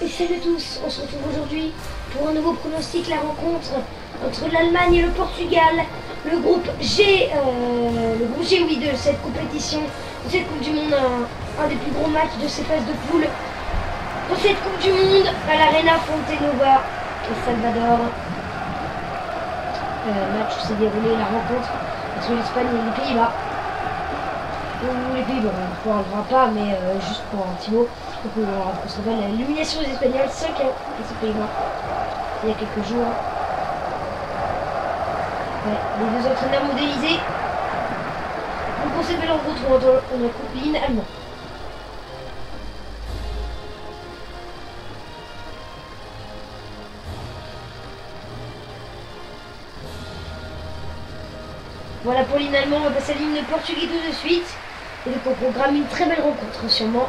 Et salut à tous, on se retrouve aujourd'hui pour un nouveau pronostic, la rencontre entre l'Allemagne et le Portugal, le groupe G, oui, de cette compétition, de cette Coupe du Monde, un des plus gros matchs de ces phases de poule. Pour cette Coupe du Monde à l'Arena Fontenova au Salvador. Match où s'est déroulé la rencontre entre l'Espagne et les Pays-Bas. Ou les Pays-Bas, on ne parlera pas, mais juste pour un petit mot. Donc on se rappelle l'élimination des Espagnols 5-1 face aux Pays-Bas il y a quelques jours. Ouais, les deux entraîneurs modélisés. Donc on s'est fait rencontre entre la coupe ligne allemand. Voilà pour l'hymne allemand, on va passer à l'hymne portugais tout de suite. Et donc on programme une très belle rencontre sûrement.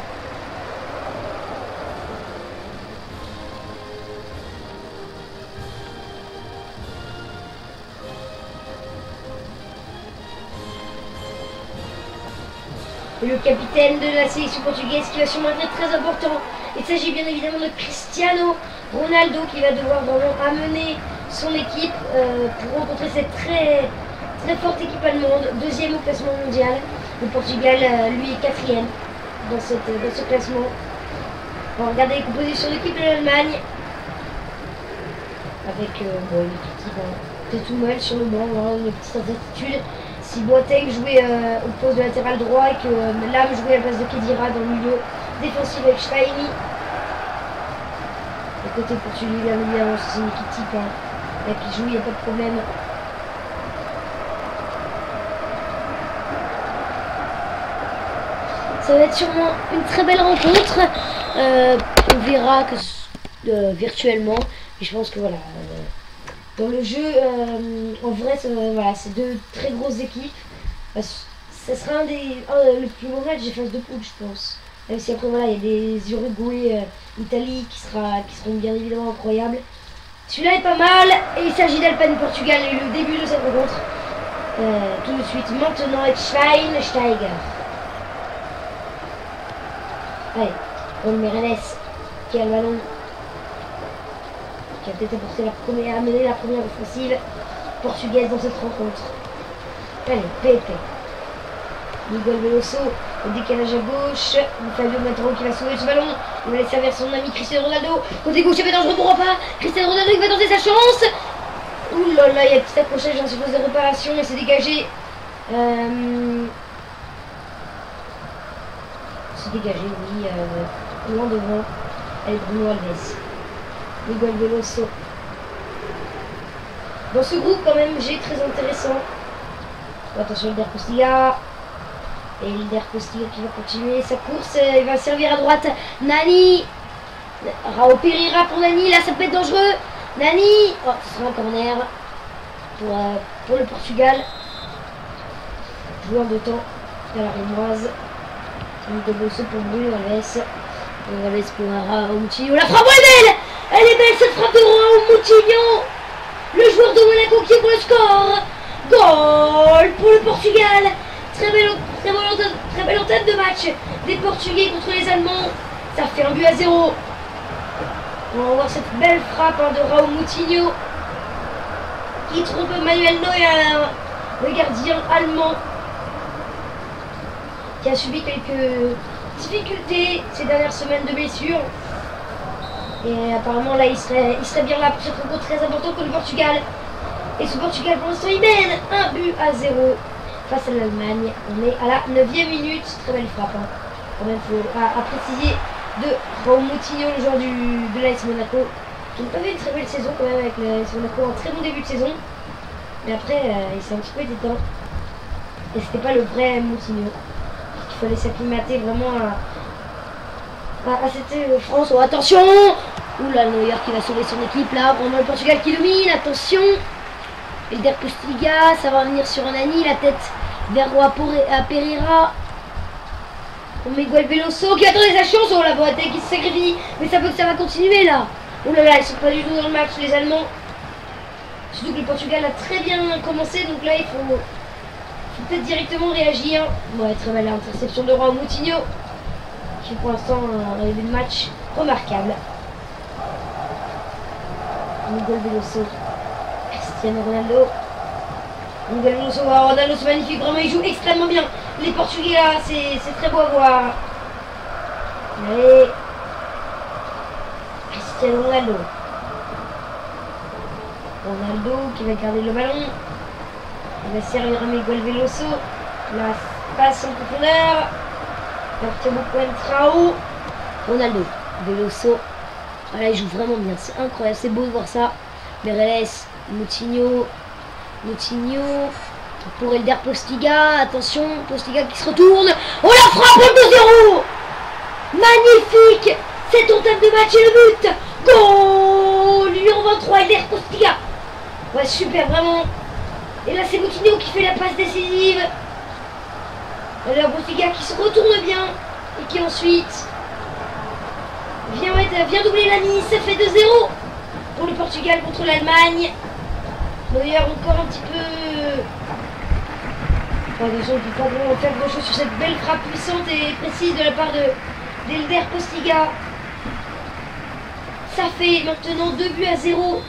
Et le capitaine de la sélection portugaise qui va sûrement être très important. Il s'agit bien évidemment de Cristiano Ronaldo qui va devoir vraiment amener son équipe pour rencontrer cette très forte équipe allemande, deuxième au classement mondial. Le Portugal, lui, est quatrième dans ce classement. On va regarder les compositions d'équipe de l'Allemagne. Avec une équipe peut-être tout mal sur le banc, voilà, une petite incertitude. Si Boateng jouait au poste de latéral droit et que Lam jouait à la place de Khedira dans le milieu défensif avec Schweini. Le côté portugais, bien évidemment, c'est une équipe type là, qui joue, il n'y a pas de problème. Ça va être sûrement une très belle rencontre. On verra que virtuellement. Et je pense que voilà. Dans le jeu, en vrai, voilà, c'est deux très grosses équipes. Ça sera le plus beau match des phases de poule, je pense. Même si après, voilà, il y a des Uruguay, Italie qui seront bien évidemment incroyables. Celui-là est pas mal. Et il s'agit d'Allemagne-Portugal et le début de cette rencontre. Tout de suite, maintenant avec Schweinsteiger. Allez, Paul Merenes qui a le ballon. Qui a peut-être amené la première offensive portugaise dans cette rencontre. Allez, Pepe. Miguel Veloso, au décalage à gauche. Fabio Mataro qui va sauver ce ballon. Il va laisser vers son ami Cristiano Ronaldo. Côté gauche, il va dangereux pour Rafa. Cristiano Ronaldo qui va tenter sa chance. Ouh là là, il y a un petit accrochage dans ce poste de réparation et c'est dégagé. C'est dégagé, oui, loin devant. Allez, Bruno Alves. Miguel Veloso. Dans ce groupe, quand même, j'ai très intéressant. Attention, Elder Postiga. Et Elder Postiga qui va continuer sa course. Il va servir à droite. Nani. Raul Pereira pour Nani. Là, ça peut être dangereux. Nani. Oh, ce sera un corner pour le Portugal. Joueur de temps à la rémoise. Miguel Veloso pour Bruno Alves. Bruno Alves pour Raul Moutinho. La frappe est belle. Elle est belle cette frappe de Raul Moutinho. Le joueur de Monaco qui est pour le score. Goal pour le Portugal. Très belle entame de match des Portugais contre les Allemands. Ça fait 1-0. On va voir cette belle frappe de Raul Moutinho qui trompe Manuel Neuer, le gardien allemand, qui a subi quelques difficultés ces dernières semaines de blessures. Et apparemment là il serait bien là pour cette rencontre très importante contre le Portugal. Et ce Portugal pour l'instant il mène 1-0 face à l'Allemagne. On est à la 9e minute. Très belle frappe. Quand même à préciser de Raul Moutinho, le joueur de l'AS Monaco, qui n'a pas fait une très belle saison quand même avec l'AS Monaco, un très bon début de saison. Mais après il s'est un petit peu éteint. Et c'était pas le vrai Moutinho. Il fallait s'acclimater vraiment à cette France. Oh, attention! Oula, Neuer qui va sauver son équipe là. Vraiment le Portugal qui domine. Attention! Elder Postiga, ça va venir sur Nani. La tête vers à Pereira. Miguel Veloso qui attendait sa chance. Oh la Boateng qui se sacrifie. Mais ça peut que ça va continuer là. Oh là là, ils sont pas du tout dans le match les Allemands. Surtout que le Portugal a très bien commencé. Donc là il faut peut-être directement réagir. Ouais, très belle interception de Raul Moutinho. Qui pour l'instant un début de match remarquable. Miguel Veloso. Cristiano Ronaldo. Miguel Veloso. Oh, Ronaldo, c'est magnifique. Vraiment, il joue extrêmement bien. Les Portugais là, c'est très beau à voir. Allez. Cristiano Ronaldo. Ronaldo qui va garder le ballon. Il va servir à Miguel Veloso. La passe en profondeur. Thiago Coentrao. Ronaldo. Veloso. Voilà, il joue vraiment bien. C'est incroyable. C'est beau de voir ça. Meirelles. Moutinho. Pour Elder Postiga. Attention. Postiga qui se retourne. Oh, la frappe, le 2-0. Magnifique. C'est ton thème de match et le but. Goal. Numéro 23, Elder Postiga. Ouais, super, vraiment. Et là, c'est Moutinho qui fait la passe décisive. Alors, Postiga qui se retourne bien. Et qui ensuite vient doubler la mise. Ça fait 2-0 pour le Portugal contre l'Allemagne. D'ailleurs, encore un petit peu... Attention, on ne peut pas vraiment faire grand chose sur cette belle frappe puissante et précise de la part d'Elder Postiga. Ça fait maintenant 2-0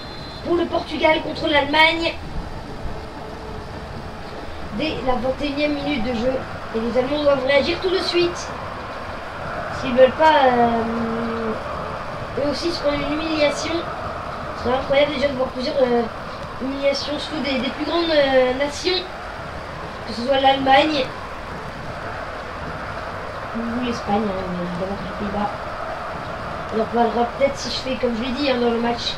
pour le Portugal contre l'Allemagne. Dès la 21e minute de jeu. Et les Allemands doivent réagir tout de suite. S'ils ne veulent pas eux aussi se prendre une humiliation. Ce serait incroyable déjà de voir plusieurs humiliations sous des plus grandes nations. Que ce soit l'Allemagne ou l'Espagne, évidemment les Pays-Bas. On en parlera peut-être si je fais comme je l'ai dit dans le match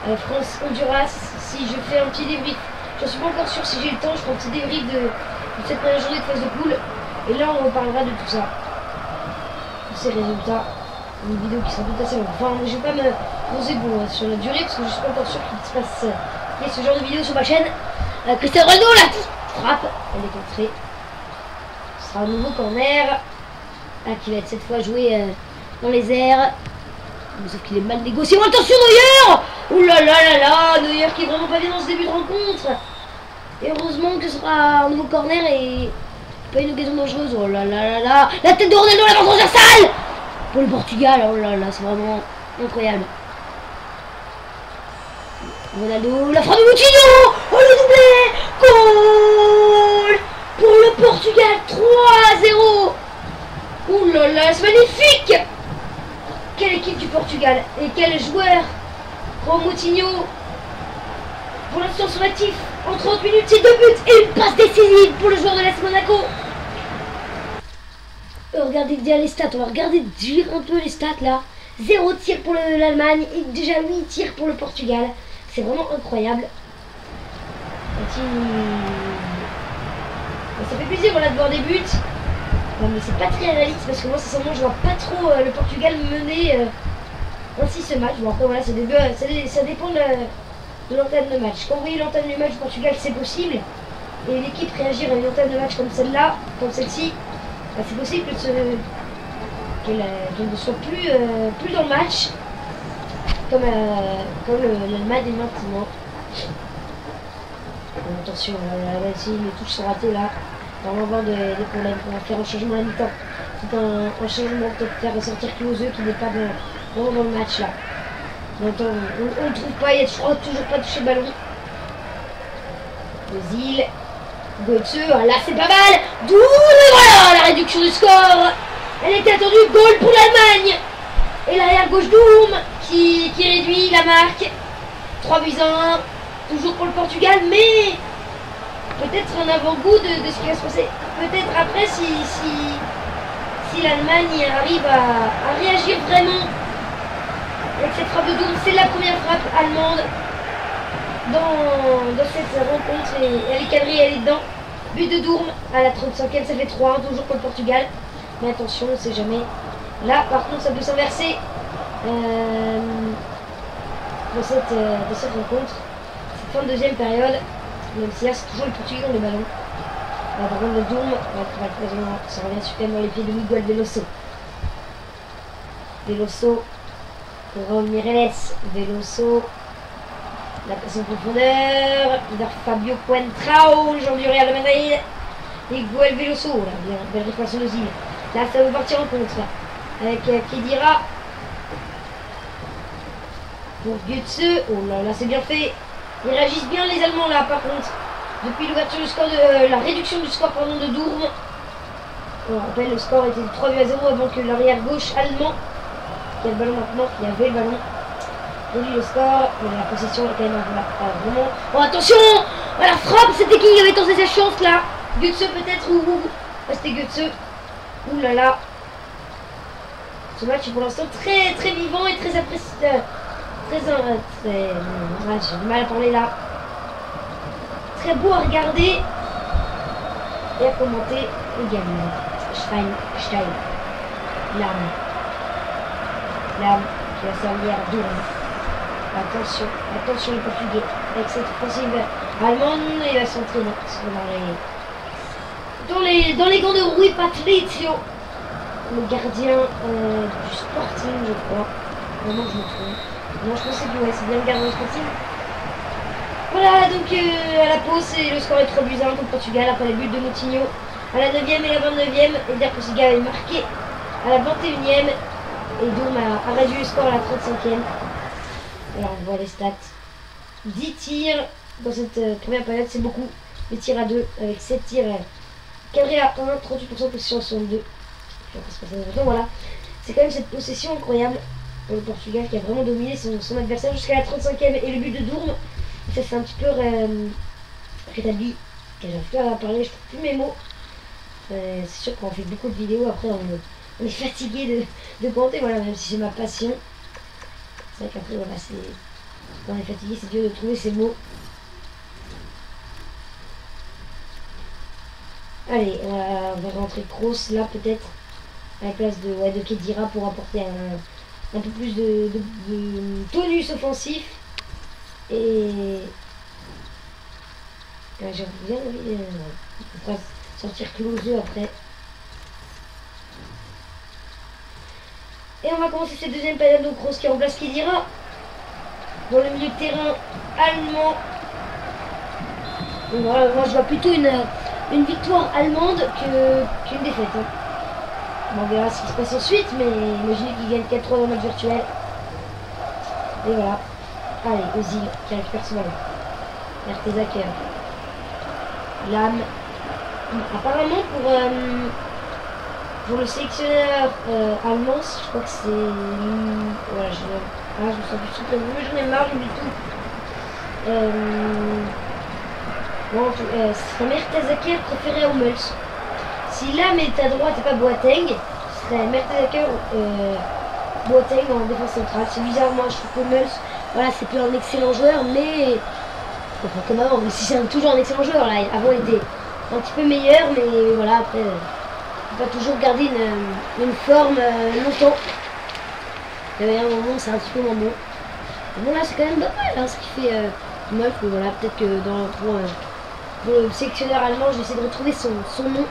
France-Honduras, si je fais un petit débrief. Je ne suis pas encore sûr si j'ai le temps, je ferai un petit débrief de cette première journée de phase de poule. Et là on reparlera de tout ça. De ces résultats. Une vidéo qui sera tout assez longue. Enfin, je ne vais pas me poser sur la durée parce que je ne suis pas encore sûr qu'il se passe ce genre de vidéo sur ma chaîne. Cristiano Ronaldo, la frappe, elle est contrée. Ce sera un nouveau corner. Qui va être cette fois joué dans les airs. Mais sauf qu'il est mal négocié. Oh, attention Neuer. Ouh là là là là. Neuer qui est vraiment pas bien dans ce début de rencontre. Et heureusement que ce sera un nouveau corner et pas une occasion dangereuse. Oh là là là là. La tête de Ronaldo, la transversale pour le Portugal. Oh là là, c'est vraiment incroyable. Ronaldo, la frappe de Moutinho. Oh, le doublé. Goal pour le Portugal. 3-0. Ouh là là, c'est magnifique. Quelle équipe du Portugal. Et quel joueur. Moutinho. Pour l'instant son actif. En 30 minutes, c'est 2 buts et une passe décisive pour le joueur de l'AS Monaco. Regardez bien les stats. On va regarder dire un peu les stats là. 0 tir pour l'Allemagne et déjà 8 tirs pour le Portugal. C'est vraiment incroyable. Ça fait plaisir voilà, de voir des buts. Non, mais c'est pas très réaliste parce que moi sincèrement je vois pas trop le Portugal mener ainsi ce match. Bon après voilà ça dépend de l'entame de match. Quand vous voyez l'entame du match du Portugal c'est possible. Et l'équipe réagir à une entame de match comme celle-là, comme celle-ci, bah, c'est possible qu'elle ne soit plus dans le match. Comme l'Allemagne est maintenant. Attention, les touches sont ratées là. On va avoir des problèmes. On va faire un changement à mi-temps. C'est un changement peut-être faire ressortir Klose qui n'est pas vraiment dans le match là. Donc on ne le trouve pas, il a toujours pas touché le ballon. Özil. Götze, là c'est pas mal. D'où voilà la réduction du score. Elle était attendue, goal pour l'Allemagne. Et l'arrière gauche Doom qui réduit la marque. 3-1, toujours pour le Portugal, mais peut-être un avant-goût de ce qui va se passer. Peut-être après si l'Allemagne arrive à réagir vraiment avec cette frappe de Doom. C'est la première frappe allemande dans cette rencontre et elle est cadrée, elle est dedans. But de Dourm à la 35e, ça fait 3-1 toujours pour le Portugal. Mais attention, on ne sait jamais. Là, par contre, ça peut s'inverser dans cette rencontre. Cette fin de deuxième période, même si là, c'est toujours les Portugais dans les ballons. Là, par contre, le Dourm, ça revient super dans les pieds de Miguel Veloso. Veloso pour Raúl Meireles. Veloso. La passe en profondeur. Vers Fabio Coentrao, le joueur du Real de Madrid. Et Miguel Veloso. Là, bien, belle réparation de Zil. Là, ça va partir en contre. Avec Khedira. pour Götze. Oh là là, c'est bien fait. Ils réagissent bien les Allemands là par contre. Depuis l'ouverture du score de la réduction du score pardon, de Dourme. On rappelle le score était de 3-0 avant que l'arrière gauche allemand, qui a le ballon maintenant, qui avait le ballon, réduit le score. Mais la possession est quand même vraiment. Oh attention, oh, la frappe, c'était qui avait tenté sa chance là? Götze peut-être ou ouais, c'était Götze. Ouh là là. Ce match est pour l'instant très très vivant et très apprécié. J'ai du mal à parler là. Très beau à regarder et à commenter également. Stein. L'âme qui va servir à Dourme. Attention les Portugais avec cette offensive allemande. Il va s'entraîner dans les gants de Rui Patricio, le gardien du Sporting, je crois. Vraiment, je me trompe. Non, je pensais que ouais, c'est bien le gardien du Sporting. Voilà, donc à la pause, le score est 3-1 pour le Portugal après les buts de Moutinho à la 9e et la 29e. Eder Postiga avait marqué à la 21e et Dourme a réduit le score à la 35e. Alors on voit les stats. 10 tirs dans cette première période, c'est beaucoup. Les tirs à 2 avec 7 tirs cadrés à 1, 38% de possession à 62. Donc voilà, c'est quand même cette possession incroyable pour le Portugal qui a vraiment dominé son adversaire jusqu'à la 35e et le but de Dourme. Ça c'est un petit peu rétabli. J'arrive plus à parler, je trouve plus mes mots. C'est sûr qu'on fait beaucoup de vidéos, après on est fatigué de commenter, voilà, même si c'est ma passion. C'est vrai qu'après voilà, quand on est fatigué, c'est dur de trouver ces mots. Allez, on va rentrer Kroos là peut-être à la place de Khedira pour apporter un peu plus de tonus offensif. Et j'ai bien envie de sortir Klose après. Et on va commencer cette deuxième période. Donc Kroos qui remplace Khedira dans le milieu de terrain allemand. Donc voilà, moi je vois plutôt une victoire allemande qu'une défaite. Hein. On verra ce qui se passe ensuite, mais imaginez qu'il gagne 4-3 dans le match virtuel. Et voilà. Allez, Ozil qui récupère ce ballon. Mertesacker. L'âme. Apparemment pour le sélectionneur allemand, je crois que c'est... Voilà, je me sens plus souple, mais j'en ai marre, j'oublie tout. Bon, c'est Mertesacker préféré à Hummels. Si l'âme est à droite et pas Boateng, ce serait Mertesacker Boateng en défense centrale. C'est bizarre, moi je trouve qu'Hummels, voilà, c'est plus un excellent joueur, mais enfin, comme avant, mais si c'est toujours un excellent joueur, là, avant il était un petit peu meilleur, mais voilà, après, on peut pas toujours garder une forme longtemps. Il y a un moment, c'est un petit peu moins bon. Mais bon, là, c'est quand même pas mal, hein, ce qui fait Hummels, mais voilà, peut-être que pour le sélectionneur allemand, je vais essayer de retrouver son nom.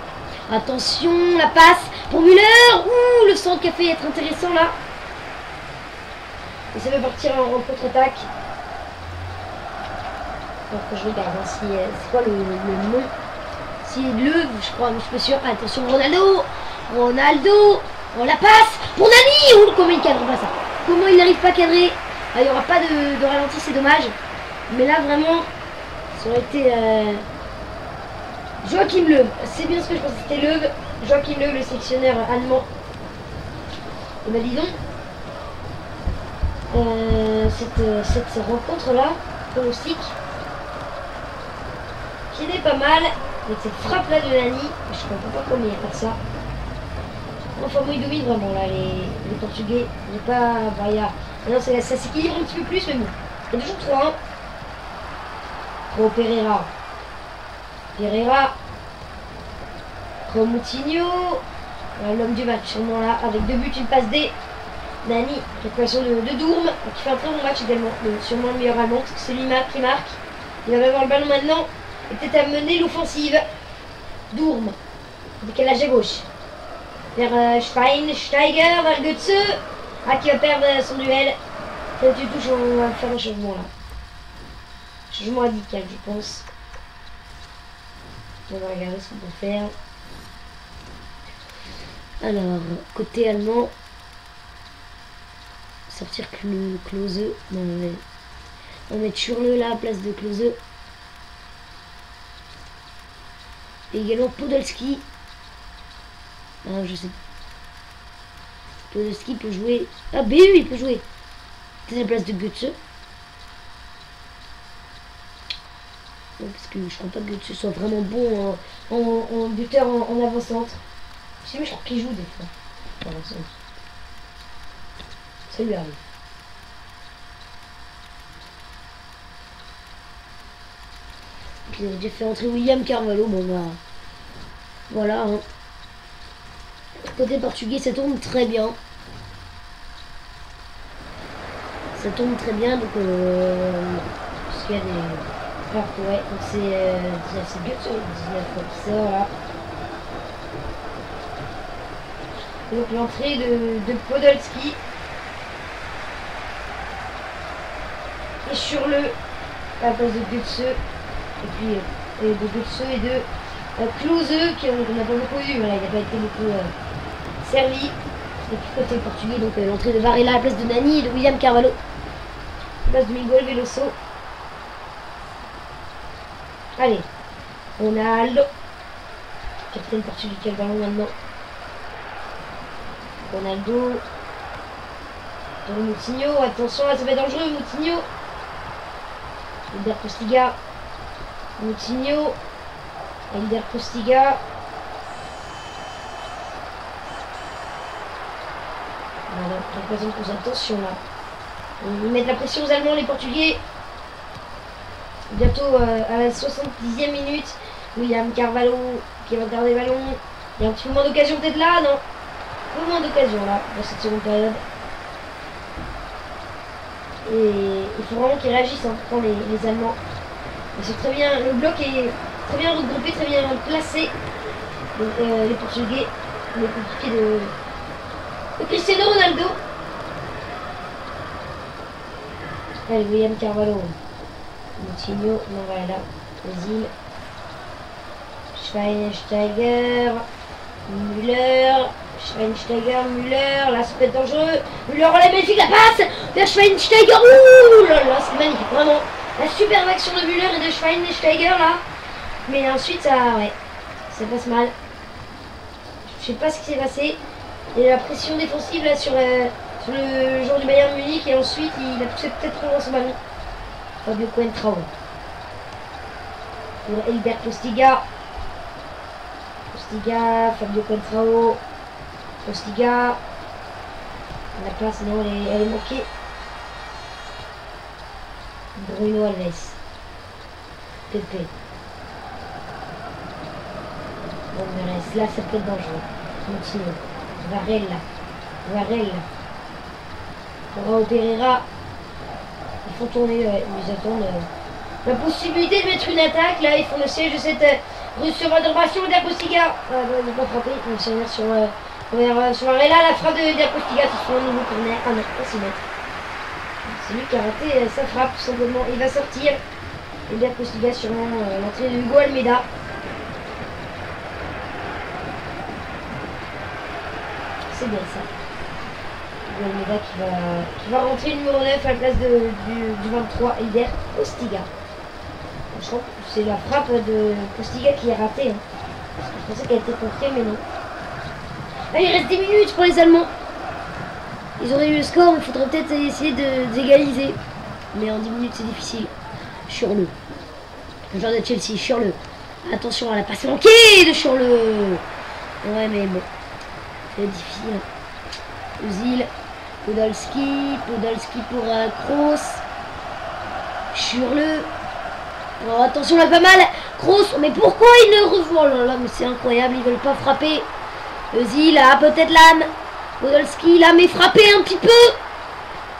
Attention, la passe pour Müller. Ouh, le centre qui a fait être intéressant là. Et ça va partir en contre-attaque. Alors que je regarde hein, c'est quoi le nom. C'est Leuve, je crois, mais je suis pas sûr. Attention, Ronaldo. Oh, la passe pour Nani. Ouh, comment il cadre pas ça. Comment il n'arrive pas à cadrer. Ah, il n'y aura pas de ralenti, c'est dommage. Mais là, vraiment, ça aurait été... Joachim Löw, c'est bien ce que je pensais, c'était Löw. Joachim Löw, le sélectionneur allemand. Et bah dis donc, cette rencontre-là, pronostic, qui n'est pas mal, avec cette frappe-là de Nani, je comprends pas comment il y a pas de ça. Enfin, bon, ils dominent vraiment là, les Portugais. Il n'y a pas. Bah, non, ça s'équilibre un petit peu plus, mais bon. Il y a toujours 3-1. Pro Pereira. Pro Moutinho. L'homme du match, sûrement là, avec 2 buts, une passe D. Nani, récupération de Dourme, qui fait un très bon match également. Sûrement le meilleur allemand, c'est lui qui marque. Il va avoir le ballon maintenant. Et peut-être à mener l'offensive. Dourme. Décalage à gauche. Vers Steiger, vers Götze. Ah, qui va perdre son duel. Ça tu touches, on va faire un changement là. Changement radical, je pense. On va regarder ce qu'on peut faire. Alors, côté allemand, sortir Klose. Non, on va mettre Schürrle là à la place de Klose. Et également Podolski. Ah, je sais. Podolski peut jouer. Ah, BU il peut jouer. C'est la place de Götze. Ouais, parce que je crois pas que Götze soit vraiment bon en buteur en avant-centre. Si, mais je crois qu'il joue des fois. Voilà, ça lui arrive. J'ai déjà fait entrer William Carvalho. Bon bah. Voilà. Hein. Côté portugais, ça tourne très bien. Ça tourne très bien. Donc. Parce qu'il y a des. Alors, ouais, donc c'est Götze, 19 qui sort là. Donc l'entrée de Podolski. Et sur le à la place de Götze. Et puis de Götze et de Klose qui on n'a pas beaucoup eu. Voilà, il n'a pas été beaucoup servi. Et puis côté portugais, donc l'entrée de Varela à la place de Nani et de William Carvalho. À la place de Miguel Veloso. Allez, Ronaldo. Capitaine portugais qui a le ballon maintenant. Ronaldo. Moutinho, attention là ça va être dangereux, Moutinho. Elder Postiga. Moutinho. Elder Postiga. Voilà, j'ai l'impression de poser attention là. Ils mettent la pression aux Allemands, les Portugais. Bientôt à la 70e minute. William Carvalho qui va garder le ballon. Il y a un petit moment d'occasion peut-être là, non? Un peu moins d'occasion là, dans cette seconde période. Et il faut vraiment qu'ils réagissent en pourtant les Allemands. C'est très bien, le bloc est très bien regroupé, très bien placé. Donc, les Portugais, les coéquipiers de Cristiano Ronaldo. Allez, William Carvalho. Moutinho, non voilà là. Ozil. Schweinsteiger. Müller. Schweinsteiger, Müller, là ça peut être dangereux. Müller, oh la magnifique la passe vers Schweinsteiger, ouh là là, c'est magnifique, vraiment. La superbe action de Müller et de Schweinsteiger là. Mais ensuite ça, ouais, ça passe mal. Je sais pas ce qui s'est passé. Il y a la pression défensive là sur le joueur du Bayern Munich et ensuite il a poussé peut-être trop dans son ballon. Fabio Coentrao. Pour Elder Postiga. Fabio Coentrao. Postiga. La passe, non, elle est manquée. Bruno Alves. Pepe. Bon, là, ça peut être dangereux. Continue. Varela. Raul Pereira. Il faut tourner, ils attendent la possibilité de mettre une attaque. Là, ils font le siège de cette resurvation d'Elder Postiga. Ah, non, ils n'ont pas frappé. Ils vont se venir sur Varela, la frappe d'Elder Postiga qui fait un nouveau corner. Ah non, pas 6 mètres. C'est lui qui a raté sa frappe, tout simplement. Il va sortir. Elder Postiga sur l'entrée de Hugo Almeida. C'est bien ça. Hugo Almeida qui va rentrer numéro 9 à la place du 23, Elder Postiga. Je crois que c'est la frappe de Postiga qui est ratée. Hein. Parce que je pensais qu'elle était contrée, mais non. Ah, il reste 10 minutes pour les Allemands. Ils auraient eu le score, mais il faudrait peut-être essayer d'égaliser. Mais en 10 minutes, c'est difficile. Schürrle. Le joueur de Chelsea, Schürrle. Attention à la passe manquée de Schürrle. Ouais, mais bon. C'est difficile. Ozil. Podolski pour Kroos. Schürrle. Oh, attention là, pas mal. Kroos, mais pourquoi il ne revoit? Oh là là, mais c'est incroyable, ils veulent pas frapper. Ozil, là, peut-être l'âme. Podolski, là, mais frapper un petit peu.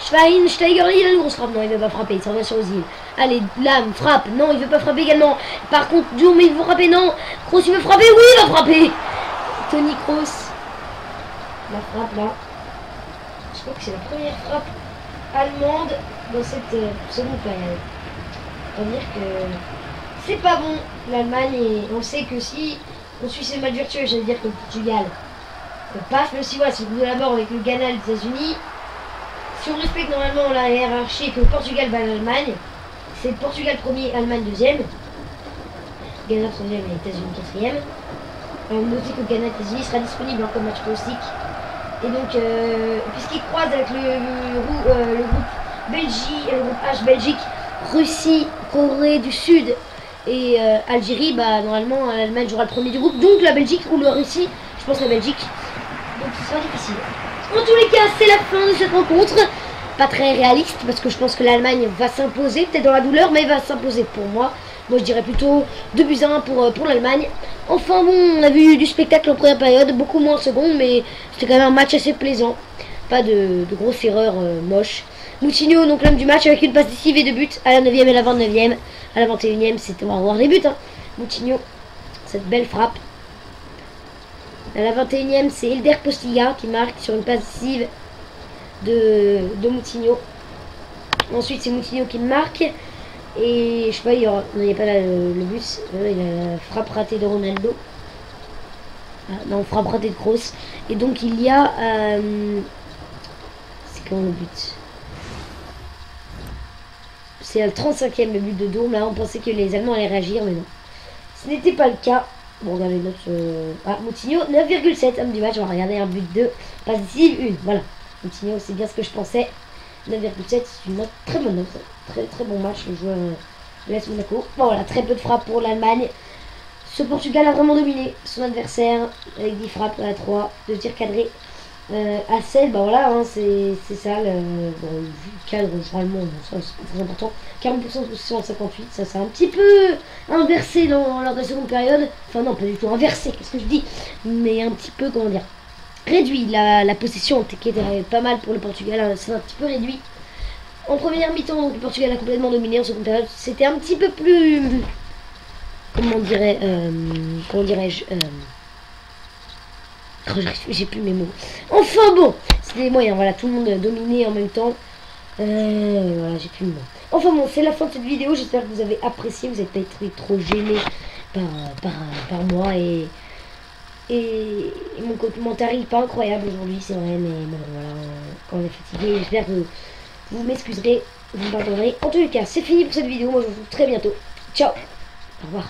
Schweinsteiger, il a une grosse frappe. Non, il veut pas frapper, il s'en va sur Ozil. Allez, l'âme, frappe. Non, il veut pas frapper également. Par contre, Dieu, mais il veut frapper, non. Kroos, il veut frapper, oui, il va frapper. Toni Kroos. La frappe, là. Je crois que c'est la première frappe allemande dans cette seconde période. C'est-à-dire que c'est pas bon l'Allemagne et on sait que si on suit ces matchs virtuels, j'allais dire que le Portugal passe, même si voilà, c'est le coup de la mort avec le Ghana et les États-Unis, si on respecte normalement la hiérarchie et que le Portugal bat l'Allemagne, c'est le Portugal premier, Allemagne deuxième, Ghana troisième et États-Unis quatrième. Notez que le Ghana États-Unis sera disponible comme match pronostic. Et donc, puisqu'il croise avec le groupe Belgique, le groupe H Belgique, Russie, Corée du Sud et Algérie, bah normalement l'Allemagne jouera le premier du groupe, donc la Belgique ou la Russie, je pense la Belgique. Donc ce sera difficile. En tous les cas, c'est la fin de cette rencontre. Pas très réaliste parce que je pense que l'Allemagne va s'imposer, peut-être dans la douleur, mais va s'imposer pour moi. Moi je dirais plutôt 2-1 pour l'Allemagne. Enfin bon, on a vu du spectacle en première période, beaucoup moins en seconde, mais c'était quand même un match assez plaisant. Pas de grosses erreurs moches. Moutinho, donc l'homme du match, avec une passe décisive et 2 buts à la 9e et la 29e. À la 21e, c'était, on va voir les buts. Hein. Moutinho, cette belle frappe. À la 21e, c'est Hilder Postilla qui marque sur une passe décisive de Moutinho. Ensuite, c'est Moutinho qui marque. Et je sais pas, il n'y a pas là, le but. Il a la frappe ratée de Ronaldo. Ah, non, frappe ratée de Kroos. Et donc, il y a. C'est quand le but? C'est le 35e, le but de Dourme. Là, on pensait que les Allemands allaient réagir, mais non. Ce n'était pas le cas. Bon, regardez les notes. Ah, Moutinho, 9,7 homme du match. On va regarder un but 2. Passe décisive, 1. Voilà. Moutinho, c'est bien ce que je pensais. 9,7, c'est une note, très bonne note. Très très bon match, le joueur de l'AS Monaco. Bon, voilà, très peu de frappes pour l'Allemagne. Ce Portugal a vraiment dominé son adversaire avec 10 frappes à 3, 2 tirs cadrés. À 7, bah voilà, hein, c'est ça, le cadre généralement, ça c'est très important. 40% de possession à 58, ça c'est un petit peu inversé lors de la seconde période. Enfin non, pas du tout inversé, qu'est-ce que je dis? Mais un petit peu, comment dire, réduit. La possession qui était pas mal pour le Portugal, c'est un petit peu réduit. En première mi-temps, donc le Portugal a complètement dominé. En seconde période, c'était un petit peu plus, comment dirais-je, j'ai plus mes mots. Enfin bon, c'était moyen, voilà, tout le monde a dominé en même temps. Voilà, j'ai plus mes mots. Enfin bon, c'est la fin de cette vidéo. J'espère que vous avez apprécié, vous n'êtes pas été trop gênés par moi et mon commentaire n'est pas incroyable aujourd'hui, c'est vrai, mais bon, voilà, quand on est fatigué, j'espère que vous m'excuserez, vous me pardonnerez. En tout cas, c'est fini pour cette vidéo, moi je vous retrouve très bientôt. Ciao, au revoir.